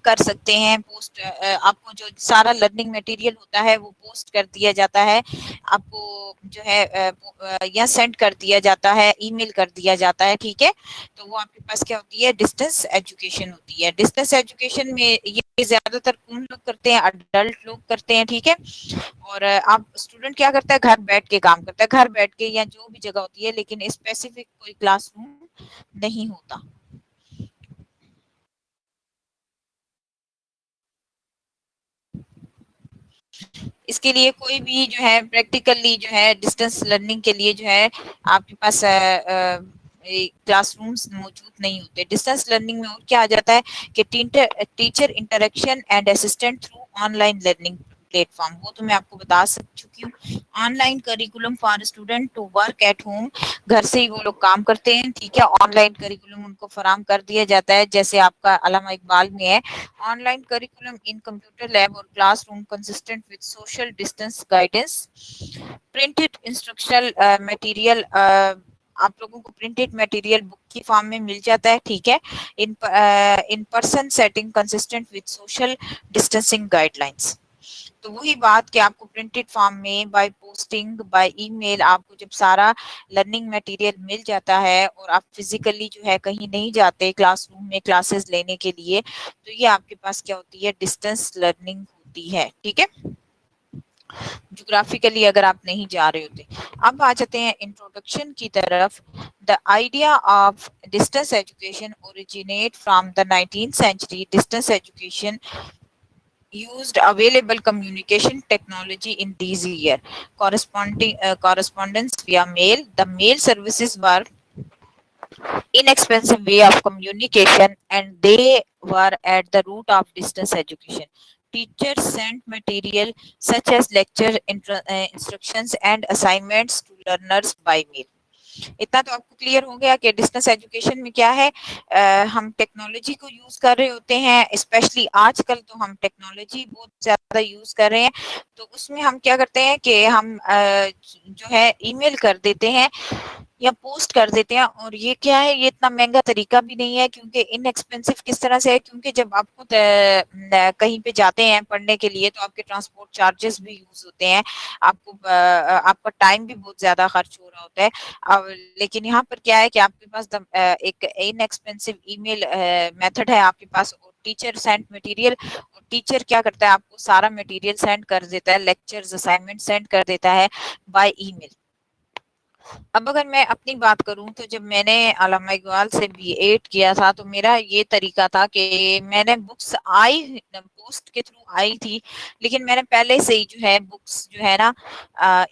कर सकते हैं पोस्ट, आपको जो सारा लर्निंग मटेरियल होता है वो पोस्ट कर दिया जाता है आपको, जो है या सेंड कर दिया जाता है, ईमेल कर दिया जाता है, ठीक है। तो वो आपके पास क्या होती है, डिस्टेंस एजुकेशन होती है। डिस्टेंस एजुकेशन में ये ज्यादातर कौन लोग करते हैं, अडल्ट लोग करते हैं, ठीक है। और आप स्टूडेंट क्या करता है, घर बैठ के काम करता है, घर बैठ के या जो भी जगह होती है, लेकिन स्पेसिफिक कोई क्लासरूम नहीं होता। इसके लिए कोई भी जो है प्रैक्टिकली जो है डिस्टेंस लर्निंग के लिए जो है आपके पास क्लासरूम्स मौजूद नहीं होते। डिस्टेंस लर्निंग में और क्या आ जाता है कि teacher teacher interaction and assistant through online learning platform, वो तो मैं आपको बता सक चुकी हूँ। Online curriculum for student to work at home, घर से ही वो लोग काम करते हैं, ठीक है। ऑनलाइन करिकुलम उनको फराम कर दिया जाता है, जैसे आपका अलामा इकबाल में है, online curriculum in computer lab or classroom consistent with social distance guidance, printed instructional material, आप लोगों को प्रिंटेड मटेरियल बुक की फॉर्म में मिल जाता है, ठीक है। In person setting consistent with social distancing guidelines. तो वही बात कि आपको प्रिंटेड फॉर्म में बाय पोस्टिंग बाय ईमेल आपको जब सारा लर्निंग मटेरियल मिल जाता है और आप फिजिकली जो है कहीं नहीं जाते क्लासरूम में क्लासेस लेने के लिए, तो ये आपके पास क्या होती है, डिस्टेंस लर्निंग होती है, ठीक है। जोग्राफिकली अगर आप नहीं जा रहे होते। अब आ जाते हैं इंट्रोडक्शन की तरफ। The idea of distance education originate from the 19th century. Distance education used available communication technology in these years. Correspondence via mail. The mail services were inexpensive way of communication and they were at the root of distance education. Teachers sent material such as instructions and assignments to learners by mail. इतना तो आपको clear हो गया कि distance education में क्या है, हम टेक्नोलॉजी को यूज कर रहे होते हैं, स्पेशली आजकल तो हम टेक्नोलॉजी बहुत ज्यादा यूज कर रहे हैं। तो उसमें हम क्या करते हैं कि हम जो है ईमेल कर देते हैं या पोस्ट कर देते हैं, और ये क्या है, ये इतना महंगा तरीका भी नहीं है, क्योंकि इनएक्सपेंसिव किस तरह से है, क्योंकि जब आप खुद कहीं पे जाते हैं पढ़ने के लिए तो आपके ट्रांसपोर्ट चार्जेस भी यूज होते हैं, आपको आपका टाइम भी बहुत ज्यादा खर्च हो रहा होता है। अब लेकिन यहाँ पर क्या है कि आपके पास एक इनएक्सपेंसिव ईमेल मेथड है आपके पास, और टीचर सेंड मटेरियल, और टीचर क्या करता है, आपको सारा मटेरियल सेंड कर देता है, लेक्चर्स असाइनमेंट सेंड कर देता है बाय ईमेल। अब अगर मैं अपनी बात करूं तो जब मैंने अल्लामा इकबाल से B.Ed किया था तो मेरा ये तरीका था कि मैंने बुक्स आई पोस्ट के थ्रू आई थी, लेकिन मैंने पहले से ही जो है बुक्स जो है ना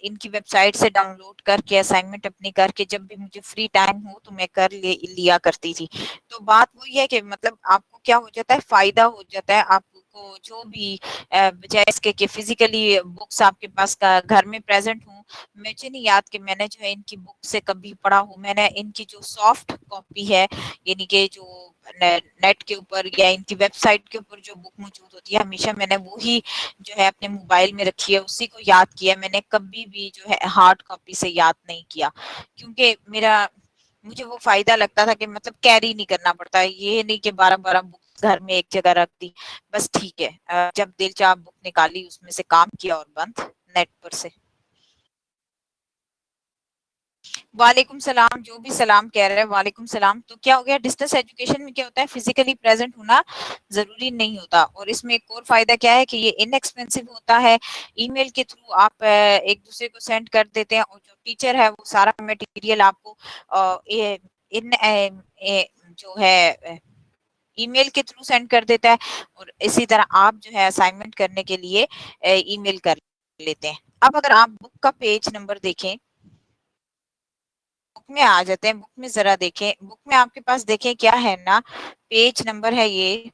इनकी वेबसाइट से डाउनलोड करके असाइनमेंट अपनी करके जब भी मुझे फ्री टाइम हो तो मैं कर लिया करती थी। तो बात वही है कि मतलब आपको क्या हो जाता है, फायदा हो जाता है आपको जो भी बजाय इसके कि फिजिकली बुक्स आपके पास का घर में प्रेजेंट हो। मुझे नहीं याद कि मैंने जो है इनकी बुक से कभी पढ़ा हो, मैंने इनकी जो सॉफ्ट कॉपी है, यानी कि जो नेट के ऊपर या इनकी वेबसाइट के ऊपर जो बुक मौजूद होती है, हमेशा मैंने वो ही जो है अपने मोबाइल में रखी है, उसी को याद किया। मैंने कभी भी जो है हार्ड कॉपी से याद नहीं किया, क्योंकि मेरा मुझे वो फायदा लगता था कि मतलब कैरी नहीं करना पड़ता, ये नहीं कि 12-12 बुक घर में एक जगह रख दी, बस ठीक है जब दिल चाह बुक निकाली उसमें से काम किया और बंद नेट पर से। वालेकुम सलाम, जो भी सलाम कह रहे हैं वालेकुम सलाम। तो क्या हो गया, डिस्टेंस एजुकेशन में क्या होता है, फिजिकली प्रेजेंट होना जरूरी नहीं होता, और इसमें एक और फायदा क्या है कि ये इनएक्सपेंसिव होता है। ईमेल के थ्रू आप एक दूसरे को सेंड कर देते हैं, और जो टीचर है वो सारा मटेरियल आपको इन जो है ईमेल के थ्रू सेंड कर देता है, और इसी तरह आप जो है असाइनमेंट करने के लिए ईमेल कर लेते हैं। अब अगर आप बुक का पेज नंबर देखें, बुक में आ जाते हैं, बुक में जरा देखें, बुक में आपके पास देखें क्या है ना, पेज नंबर है ये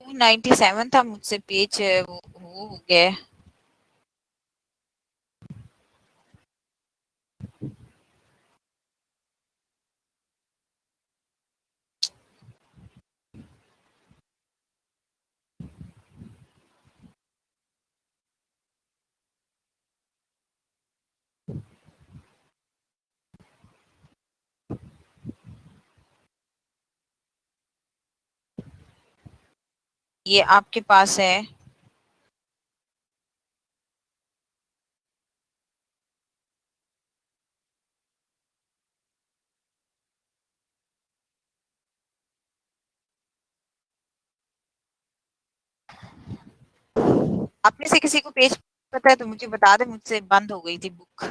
297 था, मुझसे पेज वो हो गया है। ये आपके पास है। आप में से किसी को पेज पता है तो मुझे बता दे, मुझसे बंद हो गई थी बुक।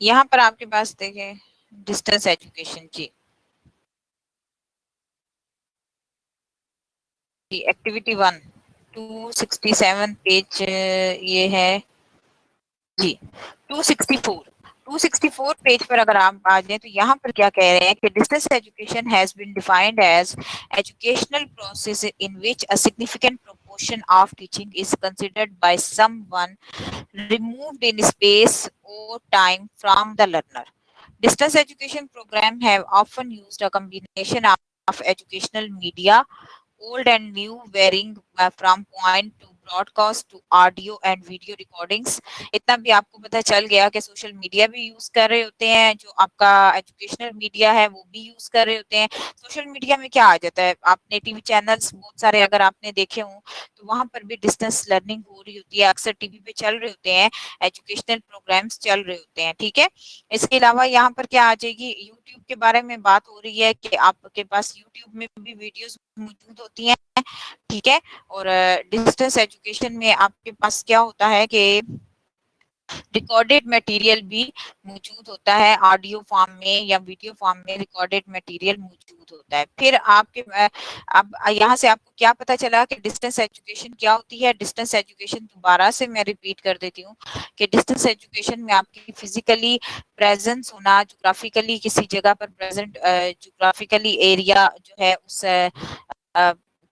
यहाँ पर आपके पास देखें डिस्टेंस एजुकेशन जी। एक्टिविटी वन 267 पेज ये है जी। 264 264 पेज पर अगर आप आ जाए तो यहाँ पर क्या कह रहे हैं कि distance education has been defined as educational process in which a significant proportion of teaching is considered by someone removed in space or time from the learner. Distance education programs have often used a combination of educational media, old and new, varying from point to broadcast to audio and video recordings. इतना भी आपको पता चल गया कि social media भी use कर रहे होते हैं, जो आपका एजुकेशनल मीडिया है वो भी यूज कर रहे होते हैं। सोशल मीडिया में क्या आ जाता है, आपने टीवी चैनल्स बहुत सारे अगर आपने देखे हों तो वहां पर भी डिस्टेंस लर्निंग हो रही होती है, अक्सर टीवी पे चल रहे होते हैं, एजुकेशनल प्रोग्राम्स चल रहे होते हैं, ठीक है। इसके अलावा यहाँ पर क्या आ जाएगी, यूट्यूब के बारे में बात हो रही है कि आपके पास यूट्यूब में भी वीडियोस मौजूद होती हैं, ठीक है। और डिस्टेंस एजुकेशन में आपके पास क्या होता है कि रिकॉर्डेड मटेरियल भी मौजूद होता है, ऑडियो फॉर्म में या वीडियो फॉर्म में रिकॉर्डेड मटेरियल मौजूद होता है। फिर आपके अब यहाँ से आपको क्या पता चला कि डिस्टेंस एजुकेशन क्या होती है। डिस्टेंस एजुकेशन दोबारा से मैं रिपीट कर देती हूँ कि डिस्टेंस एजुकेशन में आपकी फिजिकली प्रेजेंस होना, जोग्राफिकली किसी जगह पर प्रेजेंट, जोग्राफिकली एरिया जो है उस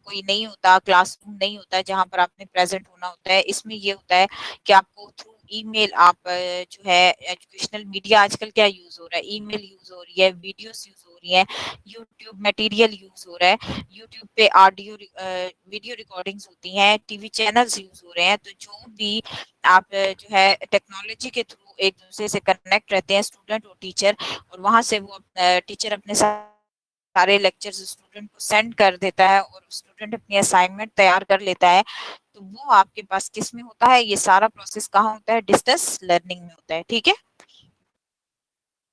कोई नहीं होता, क्लासरूम नहीं होता जहां पर आपने प्रेजेंट होना होता है। इसमें ये होता है कि आपको थ्रू ईमेल आप जो है एजुकेशनल मीडिया आजकल क्या यूज हो रहा है, ईमेल यूज हो रही है, वीडियोस यूज हो रही है, यूट्यूब मटेरियल यूज हो रहा है, यूट्यूब पे ऑडियो वीडियो रिकॉर्डिंग्स होती हैं, टीवी चैनल्स यूज हो रहे हैं। तो जो भी आप जो है टेक्नोलॉजी के थ्रू एक दूसरे से कनेक्ट रहते हैं स्टूडेंट और टीचर, और वहां से वो टीचर अपने सारे लेक्चर्स स्टूडेंट को सेंड कर देता है और स्टूडेंट अपनी असाइनमेंट तैयार कर लेता है। तो वो आपके पास किस में होता है, ये सारा प्रोसेस कहाँ होता है, डिस्टेंस लर्निंग में होता है, ठीक है।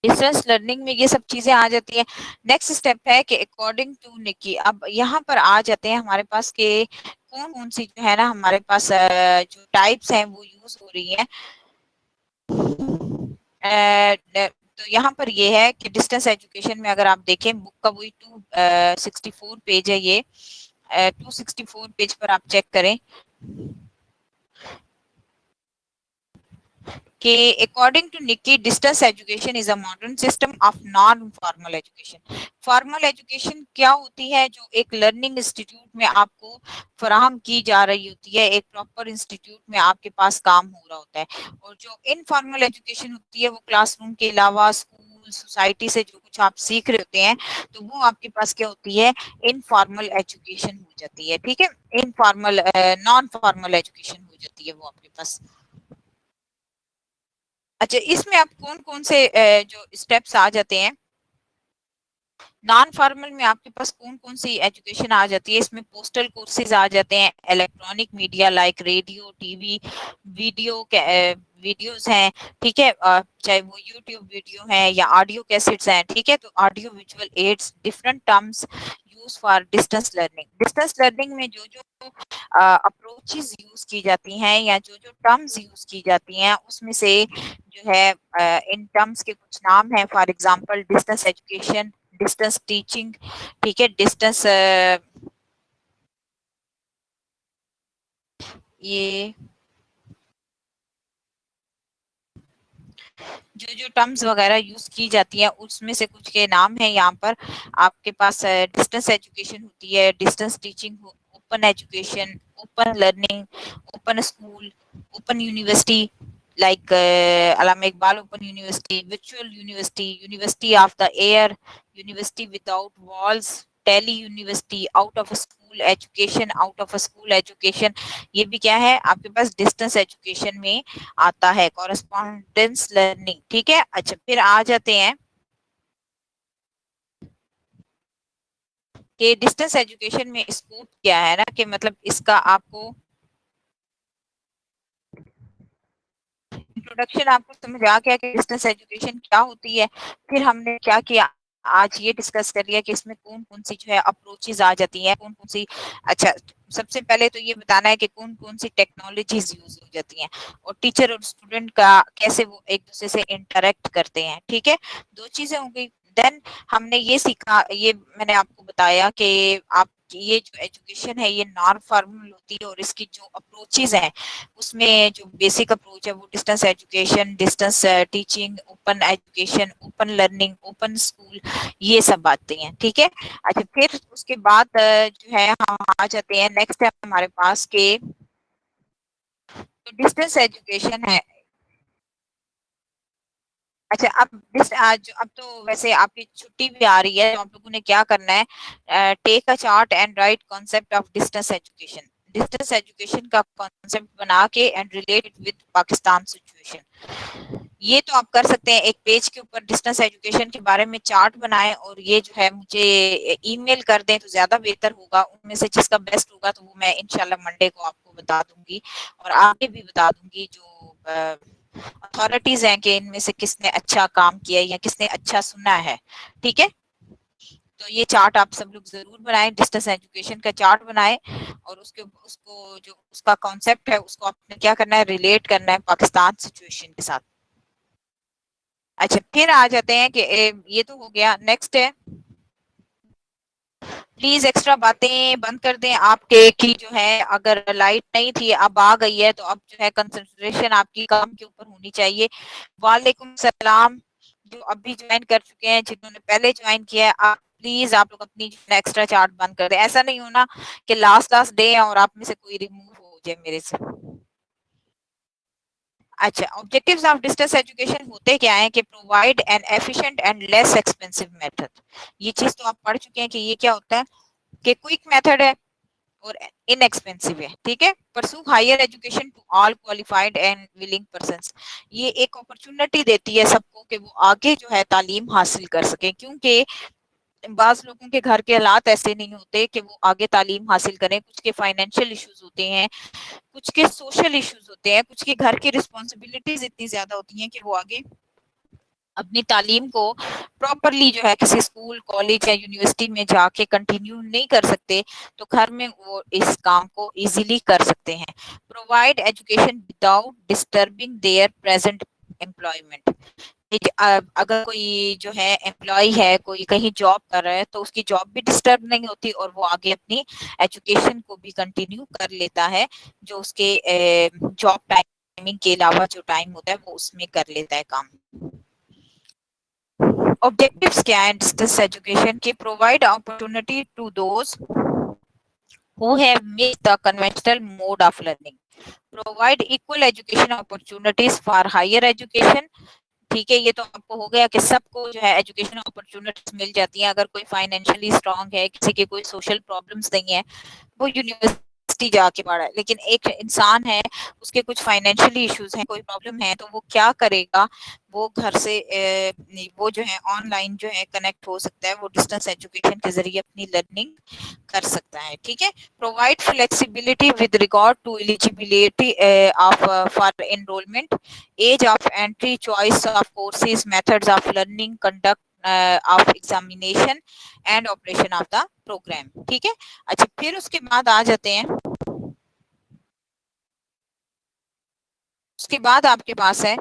डिस्टेंस लर्निंग में ये सब चीजें आ जाती हैं। नेक्स्ट स्टेप है कि अकॉर्डिंग टू निकी, अब यहाँ पर आ जाते हैं हमारे पास के कौन कौन सी जो है ना हमारे पास जो टाइप्स हैं वो यूज हो रही हैं। तो यहाँ पर ये है कि डिस्टेंस एजुकेशन में अगर आप देखें बुक का वही 264 पेज है, ये 264 पेज पर आप चेक करें कि according to Nikki distance education is a modern system of non formal education. Formal education क्या होती है, जो एक लर्निंग इंस्टीट्यूट में आपको फराहम की जा रही होती है, एक प्रॉपर इंस्टीट्यूट में आपके पास काम हो रहा होता है। और जो इनफॉर्मल एजुकेशन होती है वो क्लासरूम के अलावा स्कूल सोसाइटी से जो कुछ आप सीख रहे होते हैं, तो वो आपके पास क्या होती है, इनफॉर्मल एजुकेशन हो जाती है, ठीक है। इनफॉर्मल नॉन फॉर्मल एजुकेशन हो जाती है वो आपके पास। अच्छा, इसमें आप कौन-कौन से जो स्टेप्स आ जाते हैं, नॉन फॉर्मल में आपके पास कौन-कौन सी एजुकेशन आ जाती है, इसमें पोस्टल कोर्सेज आ जाते हैं, electronic media like radio, TV, video videos हैं, ठीक है, चाहे वो यूट्यूब वीडियो है या ऑडियो कैसेट्स हैं, ठीक है। तो audio visual aids, different terms use for distance learning. Distance learning में जो जो अप्रोचेस यूज की जाती हैं या जो जो टर्म्स यूज की जाती हैं उसमें से जो है इन टर्म्स के कुछ नाम हैं, for example distance education, distance teaching, ठीक है, डिस्टेंस ये जो जो टर्म्स वगैरह यूज की जाती है उसमें से कुछ के नाम है यहाँ पर आपके पास। डिस्टेंस एजुकेशन होती है, distance teaching, open education, open learning, open school, open university, like Allama Iqbal Open University, Virtual University, University of the Air, University Without Walls, Tele University, Out of a School Education, Out of a School Education. ये भी क्या है आपके पास distance education में आता है, correspondence learning, ठीक है। अच्छा, फिर आ जाते हैं कि डिस्टेंस एजुकेशन में स्कोप क्या है ना, कि मतलब इसका आपको इंट्रोडक्शन आपको समझ आ गया कि डिस्टेंस एजुकेशन क्या होती है। फिर हमने क्या किया, आज ये डिस्कस कर लिया कि इसमें कौन कौन सी जो है अप्रोचेज आ जाती हैं, कौन कौन सी। अच्छा, सबसे पहले तो ये बताना है कि कौन कौन सी टेक्नोलॉजीज यूज हो जाती हैं और टीचर और स्टूडेंट का कैसे वो एक दूसरे से इंटरेक्ट करते हैं, ठीक है। दो चीजें हो गई। देन हमने ये सीखा, ये मैंने आपको बताया कि आप ये जो एजुकेशन है ये नॉन फॉर्मल होती है और इसकी जो अप्रोचेज हैं उसमें जो बेसिक अप्रोच है वो distance education, distance teaching, open education, open learning, open school, ये सब बातें हैं, ठीक है। अच्छा, फिर उसके बाद जो है हम आ जाते हैं, नेक्स्ट है हमारे पास के डिस्टेंस एजुकेशन है। अच्छा, अब आज अब तो वैसे आपकी छुट्टी भी आ रही है, तो आप लोगों ने क्या करना है, take a chart and write concept of distance education. Distance education का कॉन्सेप्ट बना के and relate it with Pakistan situation. ये तो आप कर सकते हैं, एक पेज के ऊपर डिस्टेंस एजुकेशन के बारे में चार्ट बनाएं और ये जो है मुझे ईमेल कर दें तो ज्यादा बेहतर होगा। उनमें से जिसका बेस्ट होगा तो वो मैं इंशाल्लाह मंडे को आपको बता दूंगी और आगे भी बता दूंगी जो अथॉरिटीज हैं कि इनमें से किसने अच्छा काम किया या किसने अच्छा सुना है, ठीक है। तो ये चार्ट आप सब लोग जरूर बनाएं, डिस्टेंस एजुकेशन का चार्ट बनाएं और उसके उसको जो उसका कॉन्सेप्ट है उसको आपने क्या करना है, रिलेट करना है पाकिस्तान सिचुएशन के साथ। अच्छा, फिर आ जाते हैं कि ये तो हो गया। नेक्स्ट है, प्लीज एक्स्ट्रा बातें बंद कर दें आपके की जो है, अगर लाइट नहीं थी अब आ गई है तो अब जो है कंसंट्रेशन आपकी काम के ऊपर होनी चाहिए। वालेकुम सलाम, जो अभी ज्वाइन कर चुके हैं, जिन्होंने पहले ज्वाइन किया है, आप प्लीज आप लोग अपनी एक्स्ट्रा चार्ट बंद कर दें। ऐसा नहीं होना कि लास्ट लास्ट डे है और आप में से कोई रिमूव हो जाए मेरे से। अच्छा, ऑब्जेक्टिव्स ऑफ डिस्टेंस एजुकेशन होते क्या है कि provide an efficient and less expensive method. ये चीज तो आप पढ़ चुके हैं कि ये क्या होता है, कि क्विक मेथड है और इनएक्सपेंसिव है, ठीक है। Pursue higher education to all qualified and willing persons. ये एक अपॉर्चुनिटी देती है सबको कि वो आगे जो है तालीम हासिल कर सके, क्योंकि बाज लोगों के घर के हालात ऐसे नहीं होते कि वो आगे तालीम हासिल करें। कुछ के फाइनेंशियल इश्यूज होते हैं, कुछ के सोशल इश्यूज होते हैं, कुछ के घर की रिस्पॉन्सिबिलिटीज इतनी ज्यादा होती हैं कि वो आगे अपनी तालीम को प्रॉपरली जो है किसी स्कूल, कॉलेज या यूनिवर्सिटी में जाके कंटिन्यू नहीं कर सकते, तो घर में वो इस काम को इजीली कर सकते हैं। Provide education without disturbing there present employment. अगर कोई जो है एम्प्लॉय है, कोई कहीं जॉब कर रहा है, तो उसकी जॉब भी डिस्टर्ब नहीं होती और वो आगे अपनी एजुकेशन को भी कंटिन्यू कर लेता है, जो उसके जॉब टाइमिंग के अलावा जो टाइम होता है वो उसमें कर लेता है काम। ऑब्जेक्टिव्स क्या है डिस्टेंस एजुकेशन के, provide opportunity to those who have missed the conventional mode of learning, provide equal education opportunities for higher education। ठीक है, ये तो आपको हो गया कि सबको जो है एजुकेशन अपॉर्चुनिटीज मिल जाती हैं। अगर कोई फाइनेंशियली स्ट्रांग है, किसी के कोई सोशल प्रॉब्लम्स नहीं है, वो यूनिवर्सिटी जाके पढ़ा है, लेकिन एक इंसान है उसके कुछ फाइनेंशियली इश्यूज हैं, कोई प्रॉब्लम है, तो वो क्या करेगा, वो घर से वो जो है ऑनलाइन जो है कनेक्ट हो सकता है, वो डिस्टेंस एजुकेशन के जरिए अपनी लर्निंग कर सकता है, ठीक है। Provide flexibility with regard to eligibility of for enrolment, age of entry, choice of courses, methods of learning, conduct of examination and operation of the programme, ठीक है। अच्छा, फिर उसके बाद आ जाते हैं, उसके बाद आपके पास है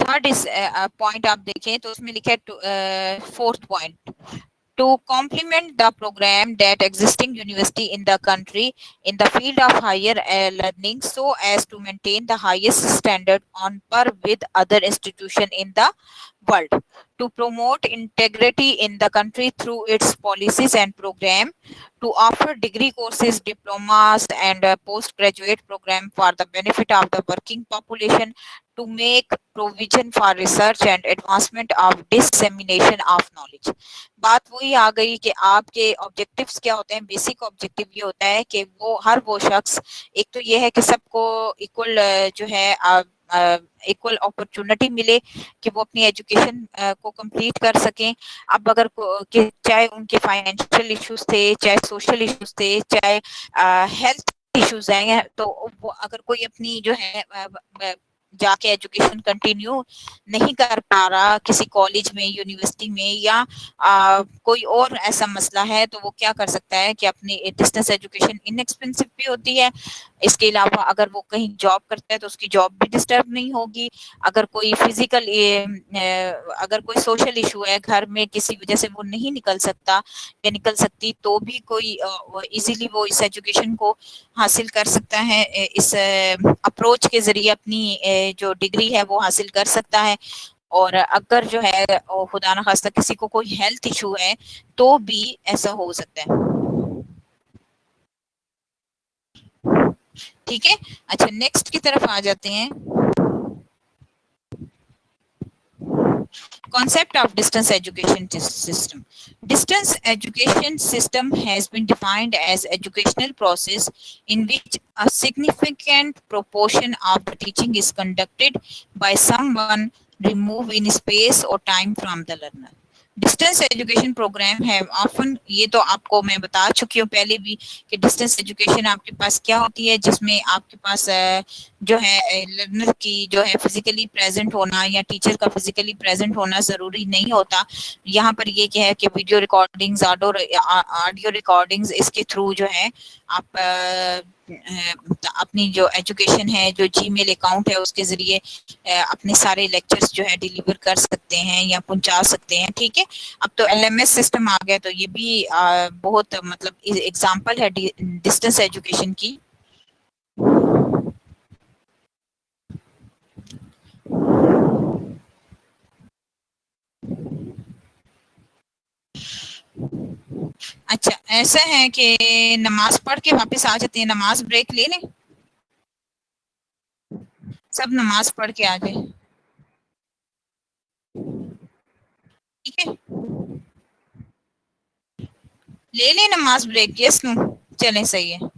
थर्ड इस पॉइंट। आप देखें तो उसमें लिखा है fourth point, to complement the program that existing university in the country in the field of higher learning so as to maintain the highest standard on par with other institution in the world to promote integrity in the country through its policies and program, to offer degree courses, diplomas, and postgraduate program for the benefit of the working population, to make provision for research and advancement of dissemination of knowledge. बात वही आ गई कि आपके objectives क्या होते हैं। Basic objective ये होता है कि वो शख्स, एक तो ये है कि सबको इक्वल जो है इक्वल अपॉर्चुनिटी मिले कि वो अपनी एजुकेशन को कंप्लीट कर सकें। अब अगर चाहे उनके फाइनेंशियल इश्यूज थे, चाहे सोशल इश्यूज थे, चाहे हेल्थ इश्यूज हैं, तो वो अगर कोई अपनी जो है जाके एजुकेशन कंटिन्यू नहीं कर पा रहा किसी कॉलेज में, यूनिवर्सिटी में, या कोई और ऐसा मसला है, तो वो क्या कर सकता है कि अपनी डिस्टेंस एजुकेशन इनएक्सपेंसिव भी होती है। इसके अलावा अगर वो कहीं जॉब करता है तो उसकी जॉब भी डिस्टर्ब नहीं होगी। अगर कोई फिजिकल अगर कोई सोशल इशू है, घर में किसी वजह से वो नहीं निकल सकता या निकल सकती, तो भी कोई इजीली वो इस एजुकेशन को हासिल कर सकता है। इस अप्रोच के जरिए अपनी जो डिग्री है वो हासिल कर सकता है। और अगर जो है खुदा ना खास्ता किसी को कोई हेल्थ इशू है तो भी ऐसा हो सकता है। ठीक है, अच्छा नेक्स्ट की तरफ आ जाते हैं। Concept of distance education system. Distance education system has been defined as educational process in which a significant proportion of the teaching is conducted by someone removed in space or time from the learner. Distance education programme है often, ये तो आपको मैं बता चुकी हूँ पहले भी कि डिस्टेंस एजुकेशन आपके पास क्या होती है, जिसमें आपके पास जो है लर्नर की जो है फिजिकली प्रेजेंट होना या टीचर का फिजिकली प्रेजेंट होना जरूरी नहीं होता। यहाँ पर ये क्या है कि वीडियो रिकॉर्डिंग्स, ऑडियो रिकॉर्डिंग्स, इसके थ्रू जो है आप अपनी जो एजुकेशन है, जो जीमेल अकाउंट है, उसके जरिए अपने सारे लेक्चर्स जो है डिलीवर कर सकते हैं या पहुंचा सकते हैं। ठीक है, अब तो एलएमएस सिस्टम आ गया, तो ये भी बहुत मतलब एग्जांपल है डिस्टेंस एजुकेशन की। अच्छा, ऐसा है कि नमाज पढ़ के वापस आ जाते हैं, नमाज ब्रेक ले लें, सब नमाज पढ़ के आ जाए। ठीक है, ले लें नमाज ब्रेक, यस नो, चलें सही है।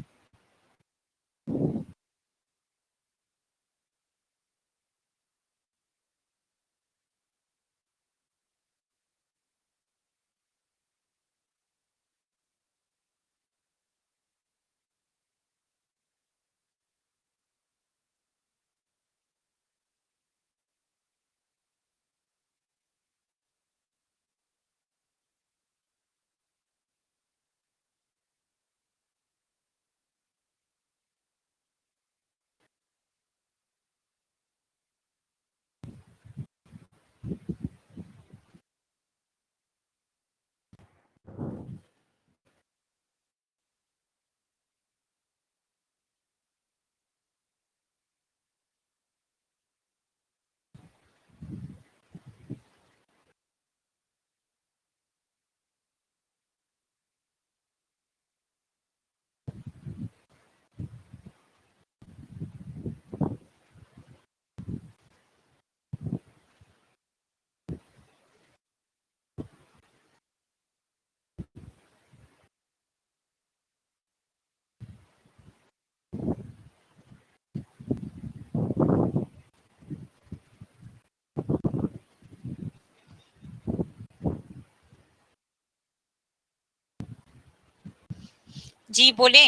जी बोले,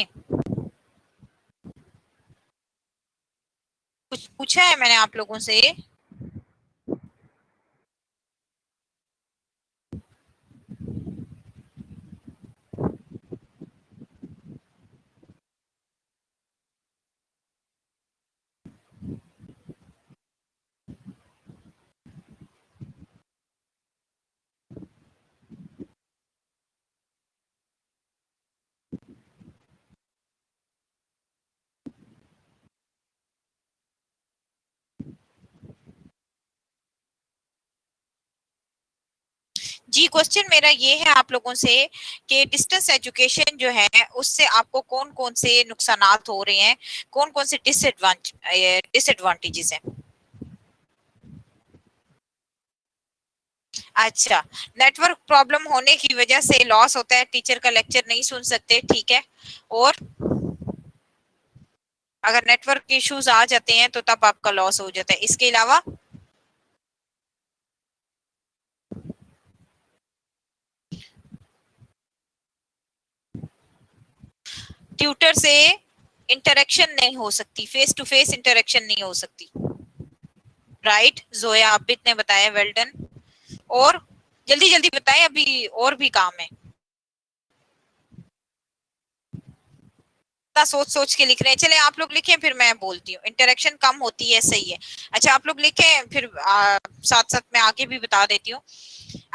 कुछ पूछा है मैंने आप लोगों से। जी, क्वेश्चन मेरा ये है आप लोगों से कि डिस्टेंस एजुकेशन जो है उससे आपको कौन कौन से नुकसानात हो रहे हैं, कौन कौन से डिसएडवांटेजेस हैं। अच्छा, नेटवर्क प्रॉब्लम होने की वजह से लॉस होता है, टीचर का लेक्चर नहीं सुन सकते, ठीक है। और अगर नेटवर्क इश्यूज आ जाते हैं तो तब आपका लॉस हो जाता है। इसके अलावा ट्यूटर से इंटरेक्शन नहीं हो सकती, फेस टू फेस इंटरेक्शन नहीं हो सकती। राइट जोया, आप भी ने बताया, वेल डन। और जल्दी जल्दी बताएं, अभी और भी काम है। सोच सोच के लिख रहे हैं, चले आप लोग लिखें फिर मैं बोलती हूँ। इंटरेक्शन कम होती है, सही है। अच्छा आप लोग लिखें, फिर साथ साथ मैं आगे भी बता देती हूँ।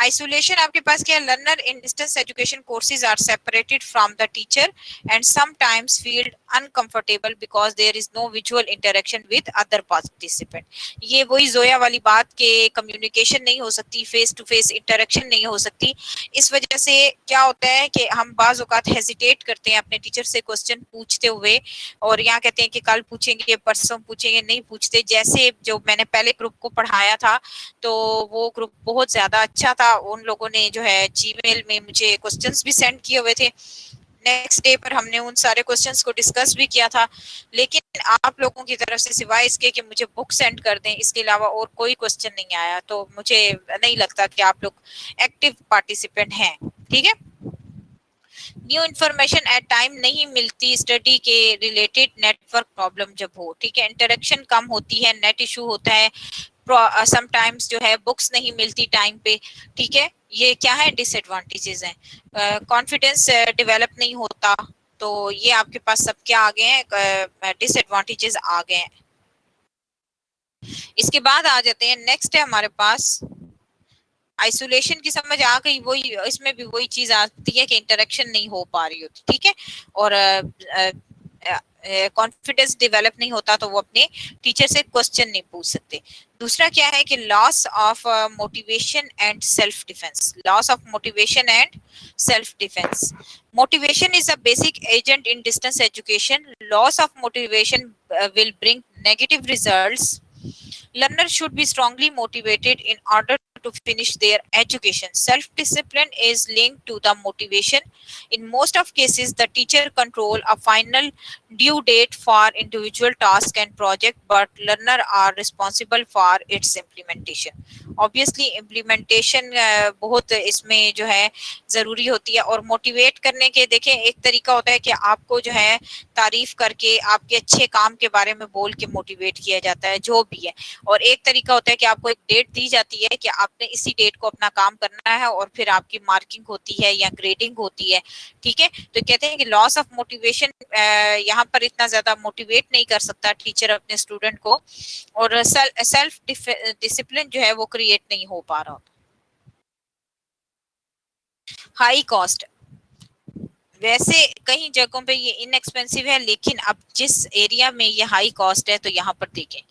आइसोलेशन आपके पास क्या है, learner in distance education courses are separated from the teacher and sometimes feel uncomfortable because there is no visual interaction with other participant. ये वही जोया वाली बात के कम्युनिकेशन नहीं हो सकती, फेस टू फेस इंटरेक्शन नहीं हो सकती। इस वजह से क्या होता है कि हम बाज औकात हेजिटेट करते हैं अपने टीचर से क्वेश्चन पूछते हुए, और यहाँ कहते हैं कि कल पूछेंगे, परसों पूछेंगे, नहीं पूछते। जैसे जो मैंने पहले ग्रुप को पढ़ाया था, तो वो ग्रुप बहुत ज्यादा अच्छा था, उन लोगों ने जो है जीमेल में मुझे क्वेश्चंस भी सेंड किए हुए थे। नेक्स्ट डे पर हमने उन सारे क्वेश्चंस को डिस्कस भी किया था। लेकिन आप लोगों की तरफ से सिवाय इसके कि मुझे बुक सेंड कर दें, इसके अलावा और कोई क्वेश्चन नहीं आया, तो मुझे नहीं लगता कि आप लोग एक्टिव पार्टिसिपेंट हैं, ठीक है। न्यू इन्फॉर्मेशन एट टाइम नहीं मिलती स्टडी के रिलेटेड, नेटवर्क प्रॉब्लम जब हो, ठीक है, इंटरेक्शन कम होती है, नेट इशू होता है, समटाइम्स जो है बुक्स नहीं मिलती टाइम पे, ठीक है। ये क्या है, डिसएडवांटेजेस हैं। कॉन्फिडेंस डेवलप नहीं होता। तो ये आपके पास सब क्या आ गए हैं, डिसएडवांटेजेस आ गए हैं। इसके बाद आ जाते हैं, नेक्स्ट है हमारे पास आइसोलेशन की समझ आ गई, वही इसमें भी वही चीज आती है कि इंटरेक्शन नहीं हो पा रही होती, ठीक है। और कॉन्फिडेंस डेवलप नहीं होता, तो वो अपने टीचर से क्वेश्चन नहीं पूछ सकते। दूसरा क्या है कि loss of motivation and self defence, loss of motivation and self defence. Motivation is a basic agent in distance education, loss of motivation will bring negative results. Learners should be strongly motivated in order to finish their education. Self-discipline is linked to the motivation. In most of cases, the teacher control a final due date for individual task and project, but learner are responsible for its implementation. Obviously, implementation बहुत इसमें जो है जरूरी होती है। और motivate करने के देखें, एक तरीका होता है कि आपको जो है तारीफ करके, आपके अच्छे काम के बारे में बोल के मोटिवेट किया जाता है, जो भी है। और एक तरीका होता है कि आपको एक डेट दी जाती है कि आपने इसी डेट को अपना काम करना है, और फिर आपकी मार्किंग होती है या ग्रेडिंग होती है, ठीक है। तो कहते हैं कि लॉस ऑफ मोटिवेशन, यहाँ पर इतना ज्यादा मोटिवेट नहीं कर सकता टीचर अपने स्टूडेंट को, और सेल्फ डिसिप्लिन जो है वो क्रिएट नहीं हो पा रहा। हाई कॉस्ट, वैसे कई जगहों पे ये इनएक्सपेंसिव है, लेकिन अब जिस एरिया में ये हाई कॉस्ट है, तो यहाँ पर देखें,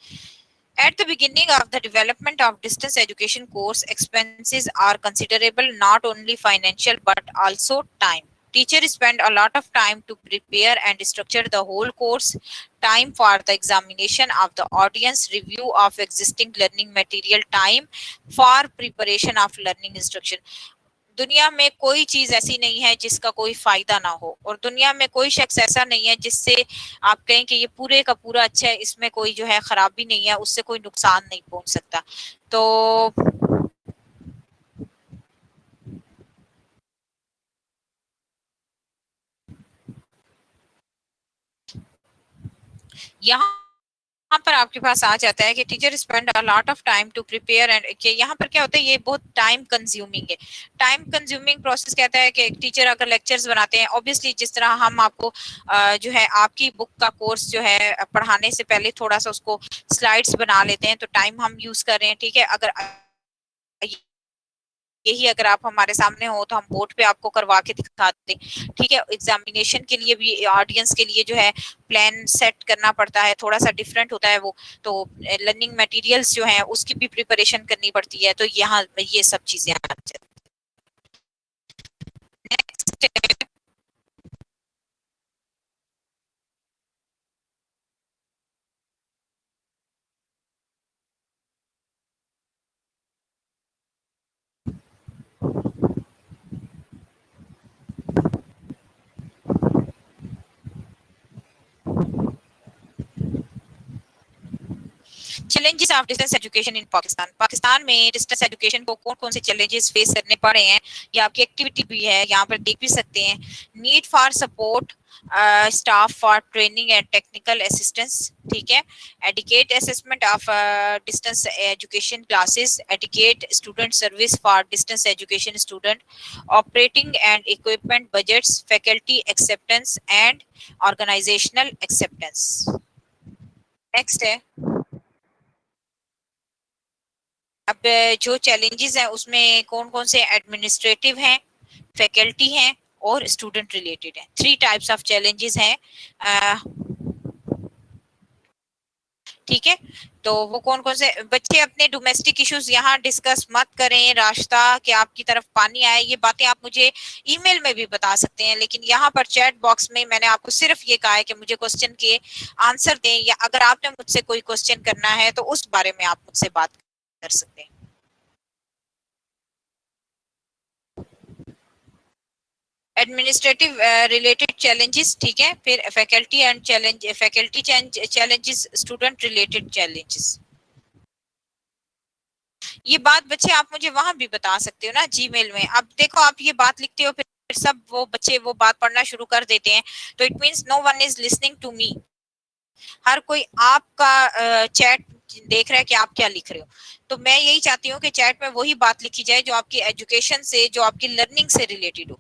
at the beginning of the development of distance education course, expenses are considerable, not only financial but also time. Teachers spend a lot of time to prepare and structure the whole course, time for the examination of the audience, review of existing learning material, time for preparation of learning instruction. दुनिया में कोई चीज ऐसी नहीं है जिसका कोई फायदा ना हो, और दुनिया में कोई शख्स ऐसा नहीं है जिससे आप कहें कि ये पूरे का पूरा अच्छा है, इसमें कोई जो है खराबी नहीं है, उससे कोई नुकसान नहीं पहुंच सकता। तो यहाँ पर आपके पास आ जाता है कि teacher spend a lot of time to prepare and, कि यहाँ पर क्या होता है, ये बहुत टाइम कंज्यूमिंग है। टाइम कंज्यूमिंग प्रोसेस कहता है कि टीचर अगर लेक्चर्स बनाते हैं, ऑब्वियसली जिस तरह हम आपको जो है आपकी बुक का कोर्स जो है पढ़ाने से पहले थोड़ा सा उसको स्लाइड्स बना लेते हैं, तो टाइम हम यूज कर रहे हैं, ठीक है। अगर यही अगर आप हमारे सामने हो तो हम बोर्ड पे आपको करवा के दिखाते हैं, ठीक है। एग्जामिनेशन के लिए भी ऑडियंस के लिए जो है प्लान सेट करना पड़ता है, थोड़ा सा डिफरेंट होता है वो। तो लर्निंग मटेरियल्स जो है उसकी भी प्रिपरेशन करनी पड़ती है, तो यहाँ ये सब चीजें आ जाती हैं। चैलेंजेस ऑफ डिस्टेंस एजुकेशन इन पाकिस्तान। पाकिस्तान में डिस्टेंस एजुकेशन को कौन कौन से चैलेंजेस फेस करने पड़े हैं, ये आपकी एक्टिविटी भी है, यहाँ पर देख भी सकते हैं। Need for support staff for training and technical assistance, ठीक है। Adequate assessment of distance education classes, adequate student service for distance education student, operating and equipment budgets, faculty acceptance and organisational acceptance. Next है, अब जो challenges हैं उसमें कौन कौन से एडमिनिस्ट्रेटिव हैं, फैकल्टी हैं और स्टूडेंट रिलेटेड हैं। 3 टाइप्स ऑफ चैलेंजेस हैं, ठीक है। तो वो कौन कौन से, बच्चे अपने डोमेस्टिक इश्यूज यहाँ डिस्कस मत करें, रास्ता कि आपकी तरफ पानी आए, ये बातें आप मुझे ईमेल में भी बता सकते हैं, लेकिन यहाँ पर चैट बॉक्स में मैंने आपको सिर्फ ये कहा है कि मुझे क्वेश्चन के आंसर दें, या अगर आपने मुझसे कोई क्वेश्चन करना है तो उस बारे में आप मुझसे बात कर सकते हैं। एडमिनिस्ट्रेटिव रिलेटेड चैलेंजेस, ठीक है। फिर faculty and challenge, faculty challenges, student related challenges. ये बात बच्चे आप मुझे वहां भी बता सकते हो ना जीमेल में। अब देखो आप ये बात लिखते हो, फिर सब वो बच्चे वो बात पढ़ना शुरू कर देते हैं, तो it means no one is listening to me. हर कोई आपका चैट देख रहा है कि आप क्या लिख रहे हो। तो मैं यही चाहती हूँ कि चैट में वही बात लिखी जाए जो आपकी एजुकेशन से, जो आपकी लर्निंग से रिलेटेड हो।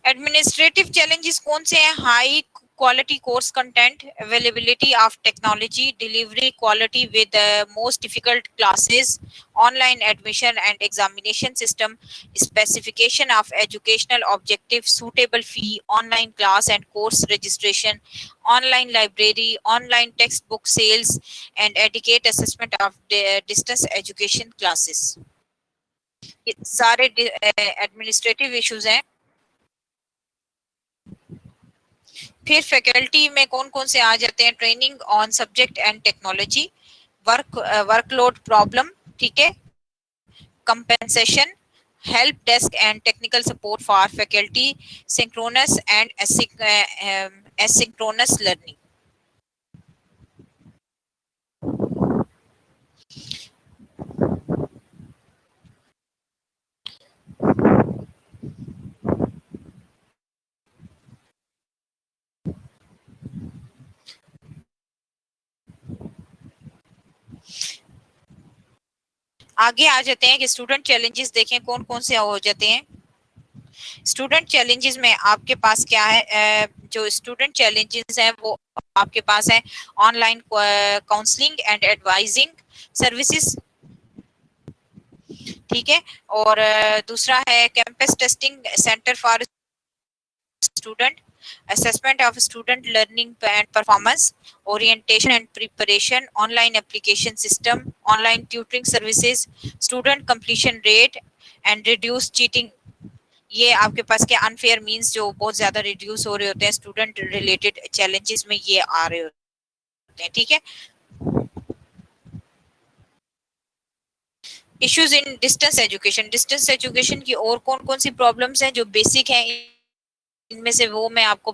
एडमिनिस्ट्रेटिव चैलेंजेस कौन से हैं? High quality course content, availability of technology, delivery quality with most difficult classes, online admission and examination system, specification of educational objective, suitable fee, online class and course registration, online library, online text book sales and adequate assessment of distance education classes. ये सारे administrative issues हैं। फिर faculty में कौन कौन से आ जाते हैं? Training on subject and technology, workload problem, ठीक है, compensation, help desk and technical support for faculty, synchronous and asynchronous learning. आगे आ जाते हैं कि स्टूडेंट चैलेंजेस देखें कौन कौन से हो जाते हैं। स्टूडेंट चैलेंजेस में आपके पास क्या है? जो स्टूडेंट चैलेंजेस हैं वो आपके पास है online counselling and advising services, ठीक है। और दूसरा है campus testing centre for student, assessment of student learning and performance, orientation and preparation, online application system, online tutoring services, student completion rate and reduce cheating। ये आपके पास क्या unfair means जो बहुत ज्यादा रिड्यूस हो रहे होते हैं स्टूडेंट रिलेटेड चैलेंजेस में, ये आ रहे होते हैं, ठीक है। Issues in distance education, distance education की और कौन कौन सी प्रॉब्लम्स हैं जो बेसिक हैं, इनमें से वो मैं आपको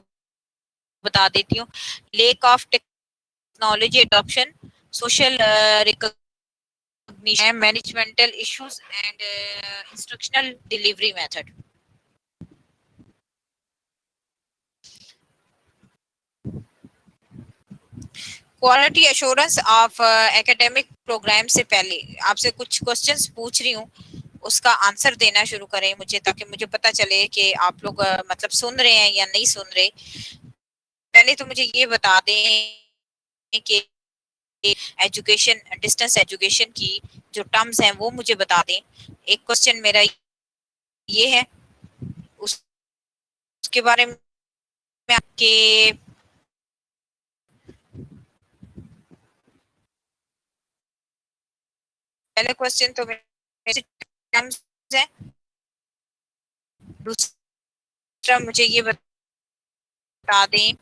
बता देती हूँ। Lack of technology adoption, social recognition, managemental issues and instructional delivery method. Quality assurance of academic program से पहले आपसे कुछ क्वेश्चंस पूछ रही हूँ, उसका आंसर देना शुरू करें मुझे, ताकि मुझे पता चले कि आप लोग मतलब सुन रहे हैं या नहीं सुन रहे। पहले तो मुझे ये बता दें कि एजुकेशन, डिस्टेंस एजुकेशन की जो टर्म्स हैं वो मुझे बता दें। एक क्वेश्चन मेरा ये है, उसके बारे में आपके पहले क्वेश्चन तो मेरे टर्म्स है, दूसरा मुझे ये बता दें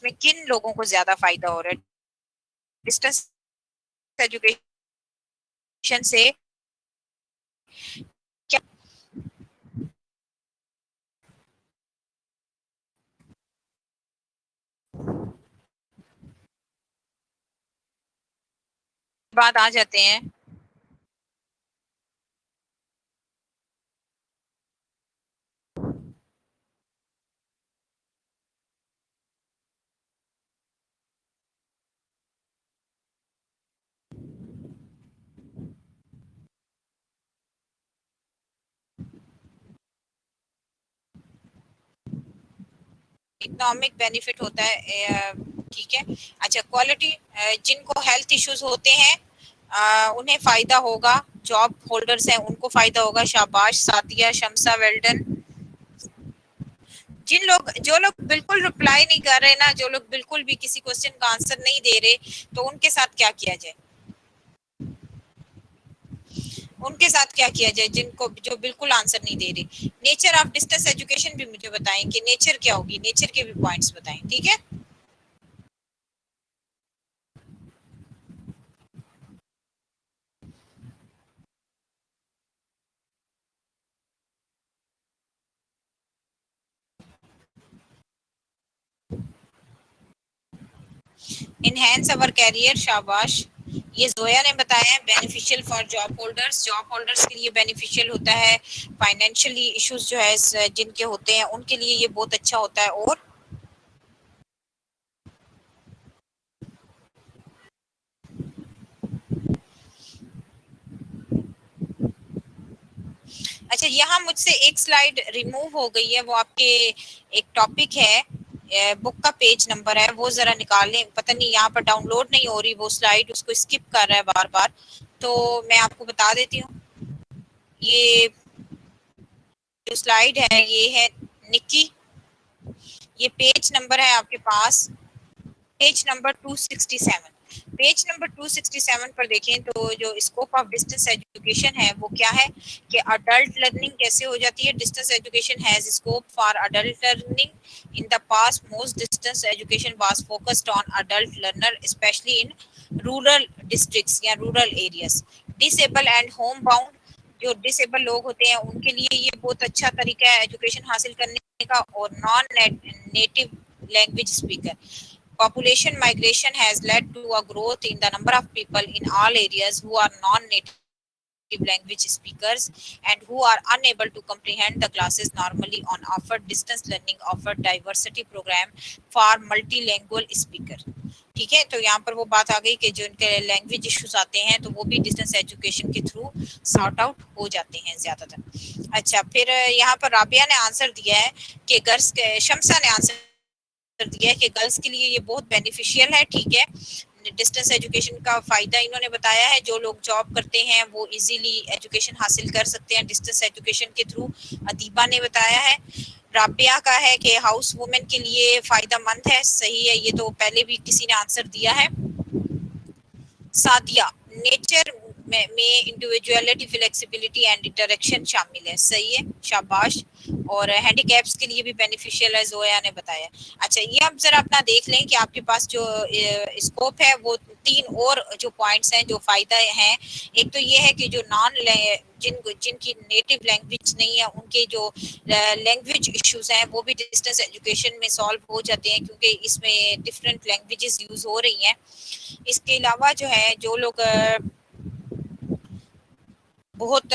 में किन लोगों को ज्यादा फायदा हो रहा है डिस्टेंस एजुकेशन से। क्या बाद आ जाते हैं। इकोनॉमिक बेनिफिट होता है, ठीक है। अच्छा, क्वालिटी, जिनको हेल्थ इश्यूज होते हैं उन्हें फायदा होगा, जॉब होल्डर्स हैं उनको फायदा होगा। शाबाश सादिया, शमसा, वेल्डन। जिन लोग, जो लोग बिल्कुल रिप्लाई नहीं कर रहे ना, जो लोग बिल्कुल भी किसी क्वेश्चन का आंसर नहीं दे रहे, तो उनके साथ क्या किया जाए? उनके साथ क्या किया जाए जिनको, जो बिल्कुल आंसर नहीं दे रहे? नेचर ऑफ डिस्टेंस एजुकेशन भी मुझे बताएं कि नेचर क्या होगी, नेचर के भी पॉइंट्स बताएं, ठीक है। इनहेंस अवर कैरियर, शाबाश। ये जोया ने बताया है beneficial for job holders, job holders के लिए बेनिफिशियल होता है। फाइनेंशियली इश्यूज जो है जिनके होते हैं उनके लिए ये बहुत अच्छा होता है। और अच्छा, यहाँ मुझसे एक स्लाइड रिमूव हो गई है, वो आपके एक टॉपिक है, बुक का पेज नंबर है, वो जरा निकालें। पता नहीं यहाँ पर डाउनलोड नहीं हो रही वो स्लाइड, उसको स्किप कर रहा है बार बार। तो मैं आपको बता देती हूँ, ये जो स्लाइड है ये है निक्की, ये पेज नंबर है आपके पास, पेज नंबर 267। पेज नंबर 267 पर देखें तो जो स्कोप ऑफ डिस्टेंस एजुकेशन है वो क्या है, कि अडल्ट लर्निंग कैसे हो जाती है। Distance education has scope for adult learning. In the past most distance education was focused on adult learner specially in rural districts या rural areas. Disable and home bound, जो डिसेबल लोग होते हैं उनके लिए ये बहुत अच्छा तरीका है एजुकेशन हासिल करने का। और non native language speaker, population migration has led to a growth in the number of people in all areas who are non-native language speakers and who are unable to comprehend the classes normally on offered. Distance learning offered diversity program for multilingual speaker, ठीक है। तो यहाँ पर वो बात आ गई कि जो इनके लैंग्वेज इश्यूज आते हैं तो वो भी डिस्टेंस एजुकेशन के थ्रू सॉर्ट आउट हो जाते हैं ज्यादातर। अच्छा, फिर यहाँ पर राबिया ने आंसर दिया है कि गर्ल्स के, शमसा ने आंसर दिया है कि गर्ल्स के लिए ये बहुत बेनिफिशियल है, ठीक है। डिस्टेंस एजुकेशन का फायदा इन्होंने बताया है, जो लोग जॉब करते हैं वो इजीली एजुकेशन हासिल कर सकते हैं डिस्टेंस एजुकेशन के थ्रू। अदीबा ने बताया है। राबिया का है कि हाउस वुमेन के लिए फायदा मंद है, सही है, ये तो पहले भी किसी ने आंसर दिया है। सादिया, नेचर में इंडिविजुअलिटी, फ्लेक्सिबिलिटी एंड इंटरेक्शन शामिल है, सही है, शाबाश। और हैंडीकैप्स के लिए भी बेनिफिशियल है, जोया ने बताया। अच्छा, ये आप जरा अपना देख लें कि आपके पास जो स्कोप है वो तीन और जो पॉइंट्स हैं जो फायदा हैं। एक तो ये है कि जो नॉन जिनकी नेटिव लैंग्वेज नहीं है उनके जो लैंग्वेज इश्यूज हैं वो भी डिस्टेंस एजुकेशन में सॉल्व हो जाते हैं, क्योंकि इसमें डिफरेंट लैंग्वेजेस यूज हो रही हैं। इसके अलावा जो है, जो लोग बहुत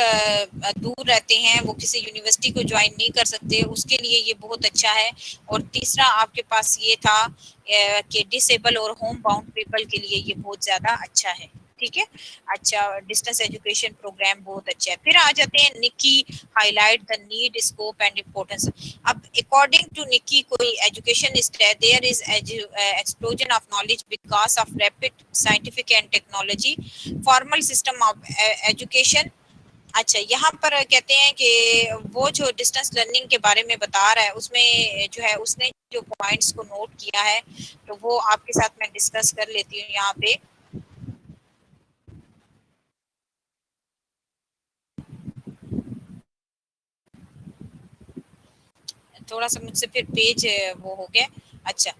दूर रहते हैं, वो किसी यूनिवर्सिटी को ज्वाइन नहीं कर सकते, उसके लिए ये बहुत अच्छा है। और तीसरा आपके पास ये था कि डिसेबल और होम बाउंड पीपल के लिए ये बहुत ज्यादा अच्छा है, ठीक है। अच्छा, डिस्टेंस एजुकेशन प्रोग्राम बहुत अच्छा है। फिर आ जाते हैं Nikki, highlight the need, scope and importance. अब अकॉर्डिंग टू निक्की, कोई education is there is explosion of knowledge because of rapid scientific and technology formal system of education. अच्छा, यहाँ पर कहते हैं कि वो जो डिस्टेंस लर्निंग के बारे में बता रहा है उसमें जो है उसने जो पॉइंट्स को नोट किया है तो वो आपके साथ मैं डिस्कस कर लेती हूँ यहाँ पे। थोड़ा सा मुझसे फिर पेज वो हो गया। अच्छा,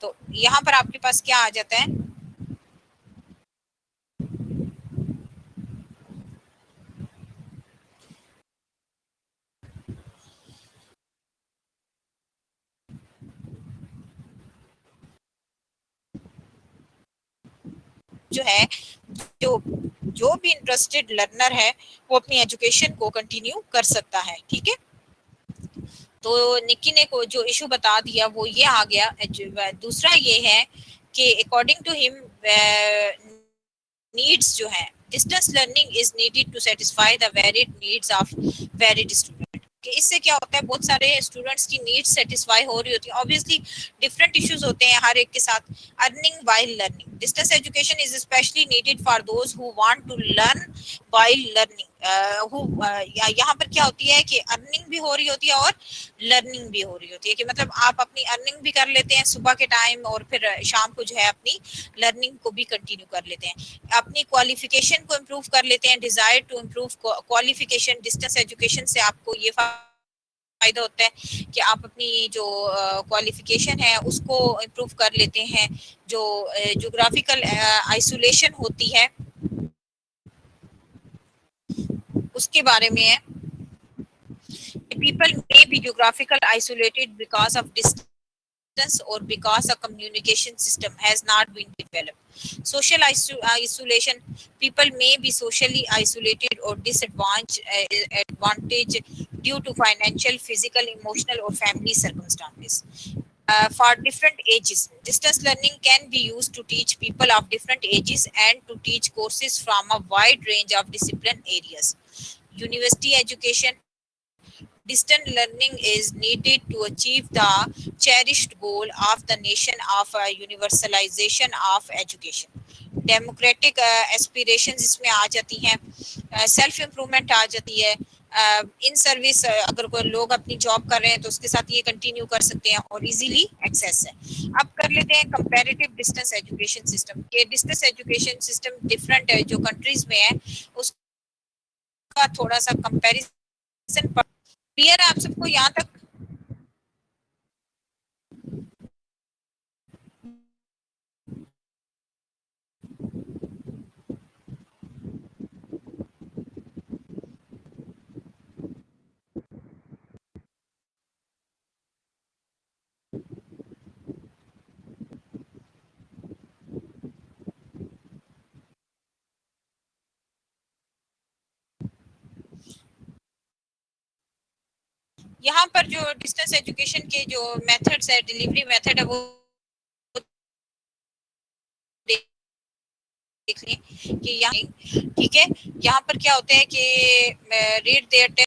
तो यहाँ पर आपके पास क्या आ जाता है? जो है, जो जो भी इंटरेस्टेड लर्नर है वो अपनी एजुकेशन को कंटिन्यू कर सकता है। ठीक है, तो निक्की ने को जो इशू बता दिया वो ये आ गया। दूसरा ये है कि अकॉर्डिंग टू हिम नीड्स जो है, distance learning is needed to satisfy the varied needs of varied student. कि इससे क्या होता है, बहुत सारे स्टूडेंट्स की नीड्स सेटिस्फाई हो रही होती है। ऑब्वियसली डिफरेंट इश्यूज होते हैं हर एक के साथ। Earning while learning, distance education is specially needed for those who want to learn while learning. यहाँ पर क्या होती है कि अर्निंग भी हो रही होती है और लर्निंग भी हो रही होती है, कि मतलब आप अपनी अर्निंग भी कर लेते हैं सुबह के टाइम और फिर शाम को जो है अपनी लर्निंग को भी कंटिन्यू कर लेते हैं, अपनी क्वालिफिकेशन को इम्प्रूव कर लेते हैं। Desire to improve qualification, distance education से आपको ये फायदा होता है कि आप अपनी जो क्वालिफिकेशन है उसको इम्प्रूव कर लेते हैं। जो जोग्राफिकल आइसोलेशन होती है उसके बारे में है। People may be geographical isolated because of distance or because a communication system has not been developed. Social isolation, people may be socially isolated or disadvantaged due to financial, physical, emotional, or family circumstances. For different ages, distance learning can be used to teach people of different ages and to teach courses from a wide range of discipline areas. University education, distant learning is needed to achieve the cherished goal of the nation of universalization of education. Democratic aspirations इसमें आ जाती हैं, self improvement आ जाती है। In service अगर कोई लोग अपनी job कर रहे हैं तो उसके साथ ये कंटिन्यू कर सकते हैं और इजीली एक्सेस है। अब कर लेते हैं कंपैरेटिव डिस्टेंस एजुकेशन सिस्टम के। डिस्टेंस एजुकेशन सिस्टम डिफरेंट है जो कंट्रीज में है उसका थोड़ा सा कंपैरिजन। क्लियर है आप सबको यहाँ तक? यहाँ पर जो डिस्टेंस एजुकेशन के जो मेथड्स है, डिलीवरी मेथड है, वो देख लें कि यहाँ ठीक है। यहाँ पर क्या होते हैं कि रीड देयर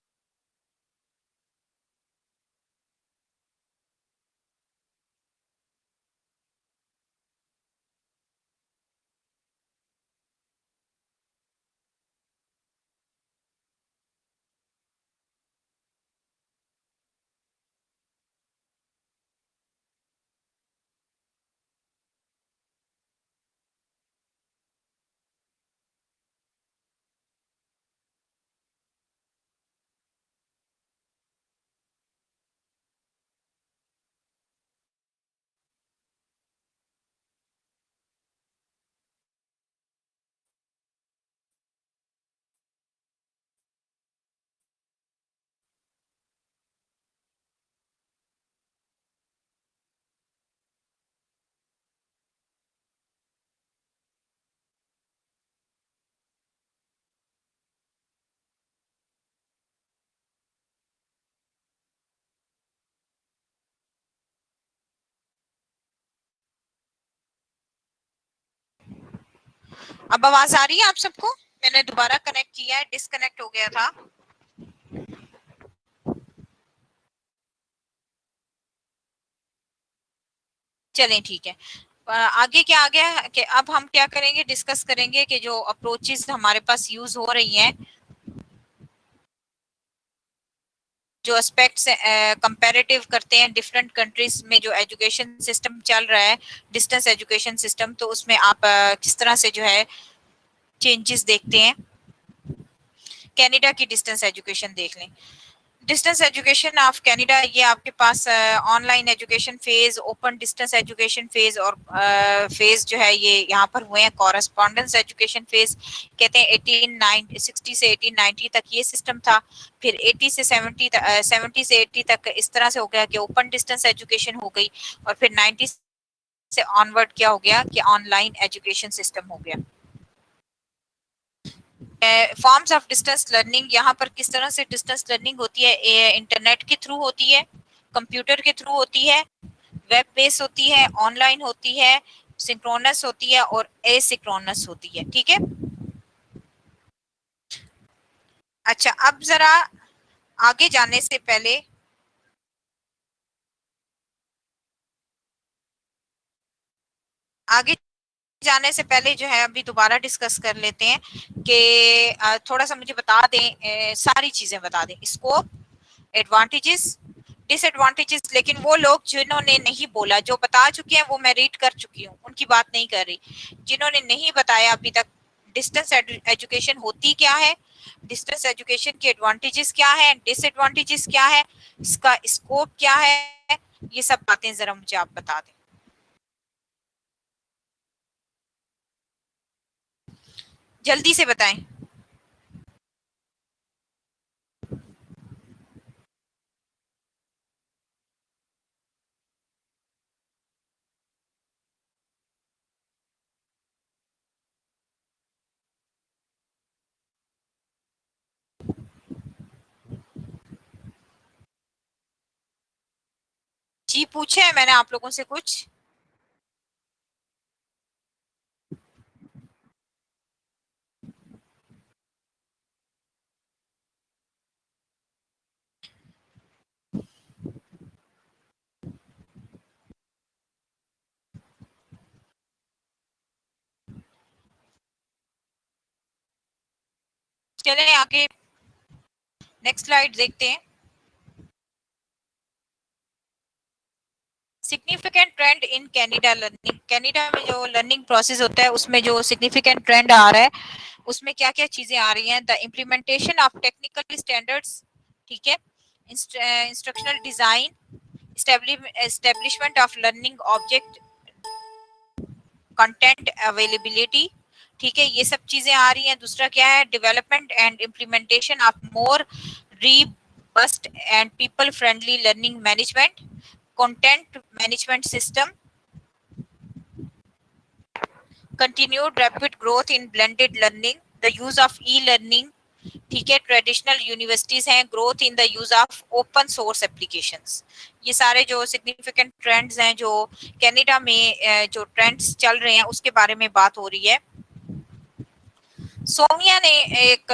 अब आवाज आ रही है आप सबको? मैंने दोबारा कनेक्ट किया है, डिस्कनेक्ट हो गया था। चलें ठीक है। आगे क्या आ गया कि अब हम क्या करेंगे, डिस्कस करेंगे कि जो अप्रोचेस हमारे पास यूज हो रही हैं, जो एस्पेक्ट्स कंपैरेटिव करते हैं डिफरेंट कंट्रीज में जो एजुकेशन सिस्टम चल रहा है, डिस्टेंस एजुकेशन सिस्टम, तो उसमें आप किस तरह से जो है चेंजेस देखते हैं। कनाडा की डिस्टेंस एजुकेशन देख लें। डिस्टेंस एजुकेशन ऑफ कनाडा, ये आपके पास online education phase, open distance education phase और फेज जो है ये यहाँ पर हुए हैं। कॉरेस्पॉन्डेंस एजुकेशन फेज कहते हैं 1860 से 1890 तक ये सिस्टम था। फिर 80 से 70 70 से 80 तक इस तरह से हो गया कि ओपन डिस्टेंस एजुकेशन हो गई, और फिर 90 से ऑनवर्ड क्या हो गया कि ऑनलाइन एजुकेशन सिस्टम हो गया। फॉर्म्स ऑफ डिस्टेंस लर्निंग, यहाँ पर किस तरह से डिस्टेंस लर्निंग होती है, इंटरनेट के थ्रू होती है, कंप्यूटर के थ्रू होती है, वेब बेस होती है, ऑनलाइन होती है, सिंक्रोनस होती है और एसिंक्रोनस होती है। ठीक है, अच्छा अब जरा आगे जाने से पहले, आगे जाने से पहले जो है अभी दोबारा डिस्कस कर लेते हैं कि थोड़ा सा मुझे बता दें, सारी चीजें बता दें, स्कोप, एडवांटेजेस, डिसएडवांटेजेस। लेकिन वो लोग जिन्होंने नहीं बोला, जो बता चुके हैं वो मैं रीड कर चुकी हूँ, उनकी बात नहीं कर रही। जिन्होंने नहीं बताया अभी तक डिस्टेंस एजुकेशन होती क्या है, डिस्टेंस एजुकेशन के एडवांटेजेस क्या है, डिसएडवांटेजेस क्या है, इसका स्कोप क्या है, ये सब बातें जरा मुझे आप बता दें, जल्दी से बताएं। जी पूछे है मैंने आप लोगों से कुछ। चले आगे नेक्स्ट स्लाइड देखते हैं। Significant trend in Canada learning, Canada में जो लर्निंग प्रोसेस होता है उसमें जो सिग्निफिकेंट ट्रेंड आ रहा है, उसमें क्या क्या चीजें आ रही हैं। The implementation of technical standards, ठीक है, instructional design, establishment of learning object, content availability, ठीक है, ये सब चीजें आ रही हैं। दूसरा क्या है, development and implementation of more robust and people friendly learning management, content management system, continued rapid growth in blended learning, the use of e-learning, ठीक है, ट्रेडिशनल यूनिवर्सिटीज हैं, growth in the use of open source applications. ये सारे जो significant trends हैं, जो Canada में जो ट्रेंड्स चल रहे हैं उसके बारे में बात हो रही है। सोमिया ने एक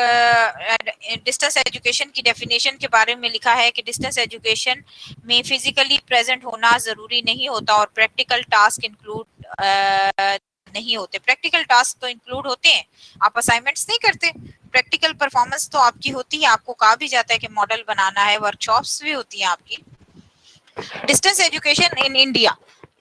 डिस्टेंस एजुकेशन की डेफिनेशन के बारे में लिखा है कि डिस्टेंस एजुकेशन में फिजिकली प्रेजेंट होना जरूरी नहीं होता और प्रैक्टिकल टास्क इंक्लूड नहीं होते। प्रैक्टिकल टास्क तो इंक्लूड होते हैं, आप असाइनमेंट्स नहीं करते, प्रैक्टिकल परफॉर्मेंस तो आपकी होती है, आपको कहा भी जाता है कि मॉडल बनाना है, वर्कशॉप्स भी होती हैं आपकी। Distance education in India.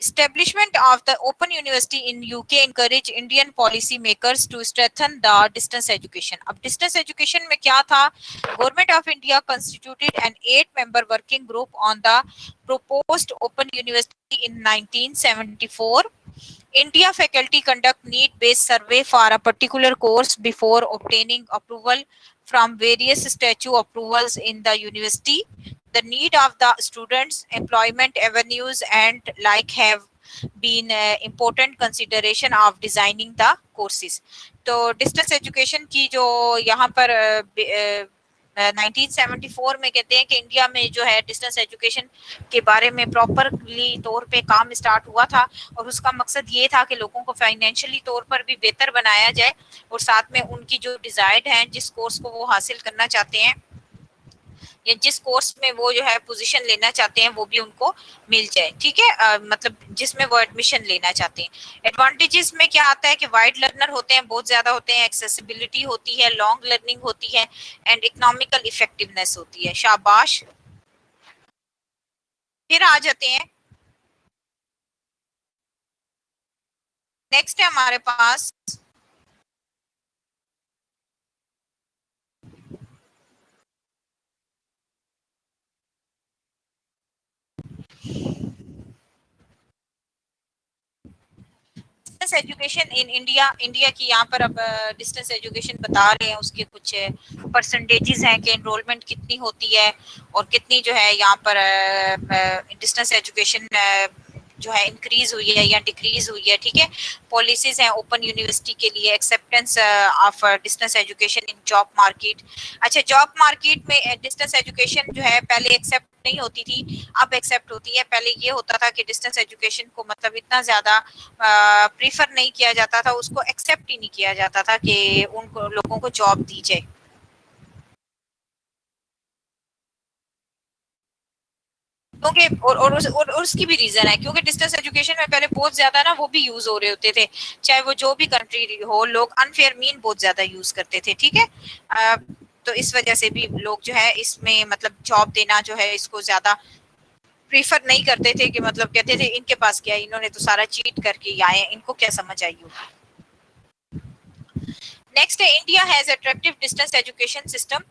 Establishment of the Open University in UK encourage Indian policy makers to strengthen the distance education. अब distance education में क्या था? Government of India constituted an 8-member working group on the proposed Open University in 1974. India faculty conduct need-based survey for a particular course before obtaining approval from various statute approvals in the university. The need of the students, employment avenues, and like have been important consideration of designing the courses. तो distance education की जो यहाँ पर 1974 में कहते हैं कि India में जो है डिस्टेंस एजुकेशन के बारे में प्रॉपरली तौर पे काम स्टार्ट हुआ था, और उसका मकसद ये था कि लोगों को फाइनेंशियली तौर पर भी बेहतर बनाया जाए और साथ में उनकी जो डिजायर्ड है, जिस कोर्स को वो हासिल करना चाहते हैं या जिस कोर्स में वो जो है पोजीशन लेना चाहते हैं वो भी उनको मिल जाए। ठीक है, मतलब जिसमें वो एडमिशन लेना चाहते हैं। एडवांटेजेस में क्या आता है कि वाइड लर्नर होते हैं, बहुत ज्यादा होते हैं, एक्सेसिबिलिटी होती है, लॉन्ग लर्निंग होती है एंड इकोनॉमिकल इफेक्टिवनेस होती है। शाबाश। फिर आ जाते हैं, नेक्स्ट है हमारे पास distance education in India. India की यहाँ पर अब डिस्टेंस एजुकेशन बता रहे हैं, उसके कुछ परसेंटेजेस हैं कि एनरोलमेंट कितनी होती है और कितनी जो है यहाँ पर डिस्टेंस एजुकेशन जो है इंक्रीज हुई है या डिक्रीज हुई है, ठीक है। पॉलिसीज हैं ओपन यूनिवर्सिटी के लिए, acceptance of distance education in job market. अच्छा, जॉब मार्केट में डिस्टेंस एजुकेशन जो है पहले एक्सेप्ट नहीं होती थी, अब एक्सेप्ट होती है। पहले ये होता था कि डिस्टेंस एजुकेशन को मतलब इतना ज्यादा प्रीफर नहीं किया जाता था, उसको एक्सेप्ट ही नहीं किया जाता था कि उन लोगों को जॉब दी जाए। क्योंकि और उसकी भी रीजन है, क्योंकि डिस्टेंस एजुकेशन में पहले बहुत ज्यादा ना वो भी यूज हो रहे होते थे, चाहे वो जो भी कंट्री हो, लोग अनफेयर मीन बहुत ज्यादा यूज करते थे, ठीक है। तो इस वजह से भी लोग जो है इसमें मतलब जॉब देना जो है इसको ज्यादा प्रीफर नहीं करते थे, कि मतलब कहते थे इनके पास क्या है, इन्होंने तो सारा चीट करके ही आए, इनको क्या समझ आई होगी। नेक्स्ट है, India has attractive distance education system.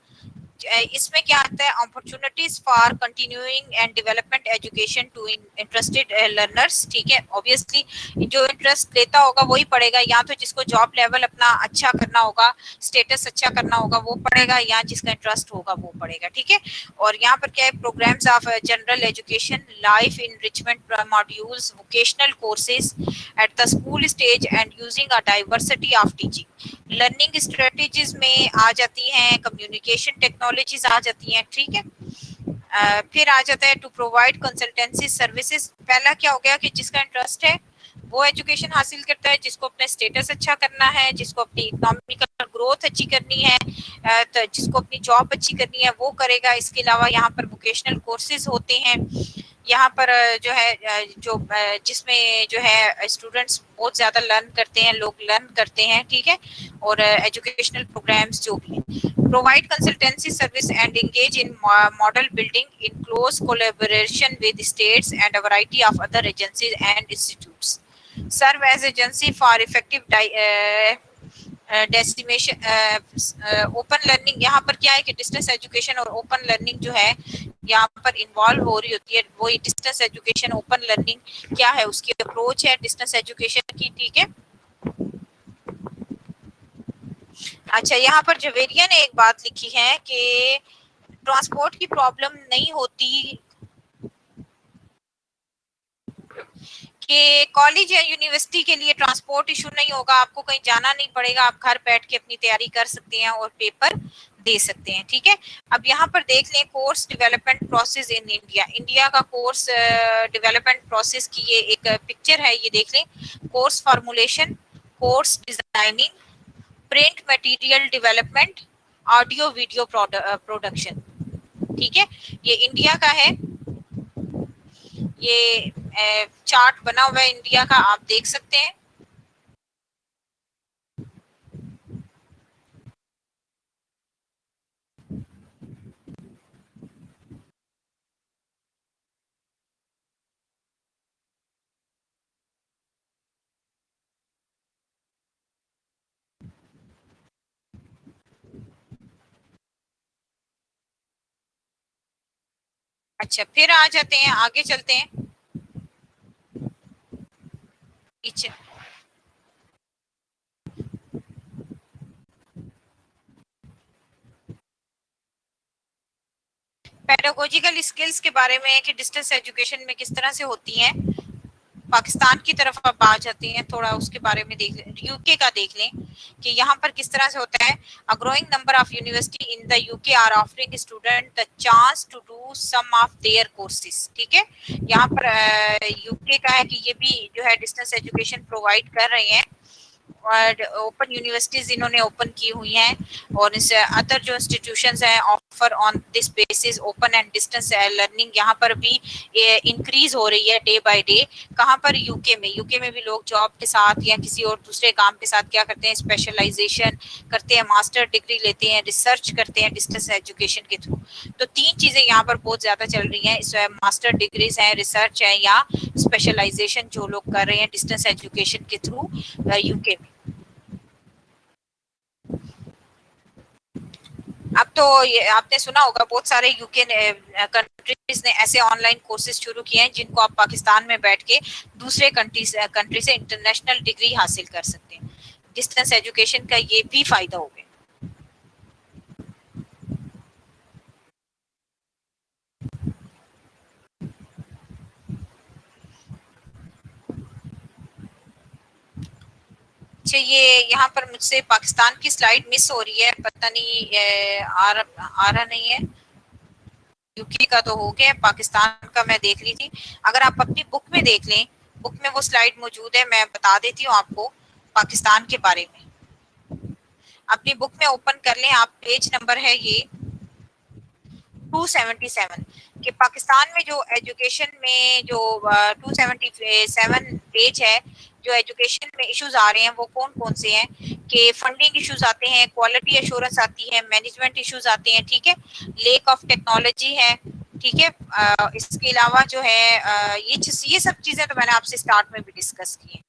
इसमें क्या आता है, opportunities for continuing and development education to interested learners, ठीक है। ऑब्वियसली जो इंटरेस्ट लेता होगा वही पढ़ेगा, या तो जिसको जॉब लेवल अपना अच्छा करना होगा, स्टेटस अच्छा करना होगा वो पढ़ेगा, या जिसका इंटरेस्ट होगा वो पढ़ेगा, ठीक है। और यहाँ पर क्या है, programmes of general education, life enrichment modules, vocational courses at the school stage and using a diversity of teaching. Learning strategies में आ जाती हैं, कम्युनिकेशन टेक्नोलॉजीज आ जाती हैं, ठीक है। फिर आ जाता है टू प्रोवाइड कंसल्टेंसी सर्विसेज। पहला क्या हो गया कि जिसका इंटरेस्ट है वो एजुकेशन हासिल करता है, जिसको अपना स्टेटस अच्छा करना है, जिसको अपनी इकोनॉमिकल ग्रोथ अच्छी करनी है, तो जिसको अपनी जॉब अच्छी करनी है वो करेगा। इसके अलावा यहाँ पर वोकेशनल कोर्सेज होते हैं, यहाँ पर जो है जिसमें जो है स्टूडेंट्स बहुत ज्यादा लर्न करते हैं, लोग लर्न करते हैं, ठीक है। और एजुकेशनल प्रोग्राम्स जो भी provide consultancy service and engage in model building in close collaboration with states and a variety of other agencies and institutes, serve as agency for effective destination open learning. यहाँ पर क्या है कि distance education और open learning जो है यहाँ पर इन्वॉल्व हो रही होती है, वो डिस्टेंस एजुकेशन ओपन लर्निंग क्या है, उसकी अप्रोच है डिस्टेंस एजुकेशन की, ठीक है। अच्छा, यहाँ पर जवेरिया ने एक बात लिखी है कि ट्रांसपोर्ट की प्रॉब्लम नहीं होती, कि कॉलेज या यूनिवर्सिटी के लिए ट्रांसपोर्ट इशू नहीं होगा, आपको कहीं जाना नहीं पड़ेगा, आप घर बैठ के अपनी तैयारी कर सकते हैं और पेपर दे सकते हैं, ठीक है। अब यहाँ पर देख लें course development process in India. India का कोर्स डेवलपमेंट प्रोसेस की ये एक पिक्चर है, ये देख लें। Course formulation, course designing, print material development, audio video production, ठीक है। ये इंडिया का है, ये चार्ट बना हुआ है इंडिया का, आप देख सकते हैं। अच्छा, फिर आ जाते हैं, आगे चलते हैं पीछे। पेडागोजिकल स्किल्स के बारे में कि डिस्टेंस एजुकेशन में किस तरह से होती हैं। पाकिस्तान की तरफ आप आ जाते हैं, थोड़ा उसके बारे में देख लें, यूके का देख लें कि यहाँ पर किस तरह से होता है। A growing number of university in the UK are offering student the chance to do some of their courses, ठीक है। यहाँ पर यूके का है कि ये भी जो है डिस्टेंस एजुकेशन प्रोवाइड कर रहे हैं, और ओपन यूनिवर्सिटीज इन्होंने ओपन की हुई हैं, और इस अदर जो इंस्टीट्यूशंस हैं offer on this basis open and distance learning, यहाँ पर भी इंक्रीज हो रही है डे बाय डे। कहाँ पर, यूके में भी लोग जॉब के साथ या किसी और दूसरे काम के साथ क्या करते हैं, स्पेशलाइजेशन करते हैं, मास्टर डिग्री लेते हैं, रिसर्च करते हैं डिस्टेंस एजुकेशन के थ्रू। तो तीन चीजें यहाँ पर बहुत ज्यादा चल रही हैं, इस मास्टर डिग्रीज है, रिसर्च है, या स्पेशलाइजेशन जो लोग कर रहे हैं डिस्टेंस एजुकेशन के थ्रू यूके में। अब तो ये आपने सुना होगा बहुत सारे यूके कंट्रीज ने ऐसे ऑनलाइन कोर्सेज शुरू किए हैं जिनको आप पाकिस्तान में बैठ के दूसरे कंट्री से इंटरनेशनल डिग्री हासिल कर सकते हैं। डिस्टेंस एजुकेशन का ये भी फायदा हो गया। अच्छा, ये यहाँ पर मुझसे पाकिस्तान की स्लाइड मिस हो रही है, पता नहीं आ रहा नहीं है। यूके का तो हो गया, पाकिस्तान का मैं देख रही थी। अगर आप अपनी बुक में देख लें, बुक में वो स्लाइड मौजूद है, मैं बता देती हूँ आपको पाकिस्तान के बारे में। अपनी बुक में ओपन कर लें आप, पेज नंबर है ये 277 कि पाकिस्तान में जो एजुकेशन में जो 277 पेज है, जो एजुकेशन में इश्यूज आ रहे हैं वो कौन कौन से हैं, कि फंडिंग इश्यूज आते हैं, क्वालिटी एश्योरेंस आती है, मैनेजमेंट इश्यूज आते हैं, ठीक है, लेक ऑफ टेक्नोलॉजी है, ठीक है। इसके अलावा जो है ये सब चीजें तो मैंने आपसे स्टार्ट में भी डिस्कस की है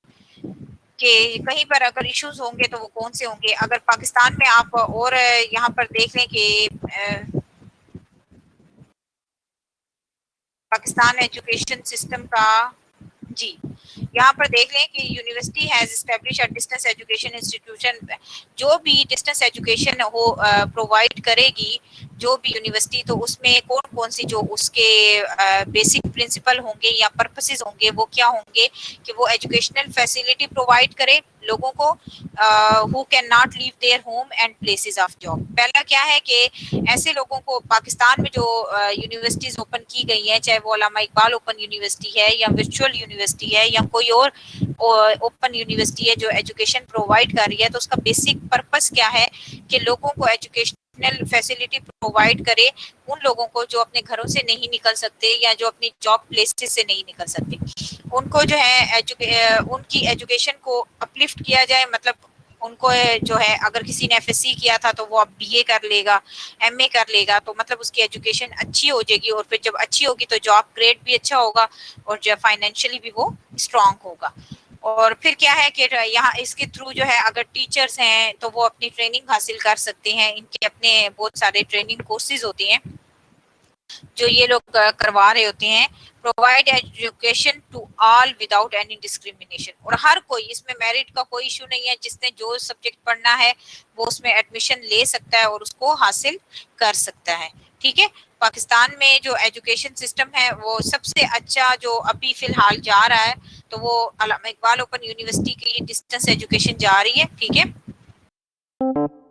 कि कहीं पर अगर इश्यूज होंगे तो वो कौन से होंगे। अगर पाकिस्तान में आप और यहाँ पर देख लें कि पाकिस्तान एजुकेशन सिस्टम का, जी, यहाँ पर देख लें कि university has establish a distance education institution. जो भी डिस्टेंस एजुकेशन हो प्रोवाइड करेगी जो भी यूनिवर्सिटी, तो उसमें कौन कौन सी जो उसके बेसिक प्रिंसिपल होंगे या पर्पसेस होंगे वो क्या होंगे, कि वो एजुकेशनल फैसिलिटी प्रोवाइड करे लोगों को who can not leave their home and places of job. पहला क्या है कि ऐसे लोगों को पाकिस्तान में जो यूनिवर्सिटीज ओपन की गई हैं, चाहे वो अल्लामा इकबाल ओपन यूनिवर्सिटी है या वर्चुअल यूनिवर्सिटी है या कोई और ओपन यूनिवर्सिटी है जो एजुकेशन प्रोवाइड कर रही है, तो उसका बेसिक पर्पस क्या है कि लोगों को एजुकेशनल फैसिलिटी प्रोवाइड करे उन लोगों को जो अपने घरों से नहीं निकल सकते या जो अपनी जॉब प्लेसेस से नहीं निकल सकते, उनको जो है उनकी एजुकेशन को अपलिफ्ट किया जाए। मतलब उनको जो है, अगर किसी ने एफएससी किया था तो वो अब बीए कर लेगा, एमए कर लेगा, तो मतलब उसकी एजुकेशन अच्छी हो जाएगी, और फिर जब अच्छी होगी तो जॉब ग्रेड भी अच्छा होगा और जो फाइनेंशियली भी वो स्ट्रांग होगा। और फिर क्या है कि यहाँ इसके थ्रू जो है अगर टीचर्स हैं तो वो अपनी ट्रेनिंग हासिल कर सकते हैं, इनके अपने बहुत सारे ट्रेनिंग कोर्सेज होते हैं जो ये लोग करवा रहे होते हैं। Provide education to all without any discrimination, और हर कोई, इसमें मेरिट का कोई इशू नहीं है, जिसने जो सब्जेक्ट पढ़ना है वो उसमें एडमिशन ले सकता है और उसको हासिल कर सकता है, ठीक है। पाकिस्तान में जो एजुकेशन सिस्टम है वो सबसे अच्छा जो अभी फिलहाल जा रहा है, तो वो अल्लामा इकबाल ओपन यूनिवर्सिटी की डिस्टेंस एजुकेशन जा रही है, ठीक है।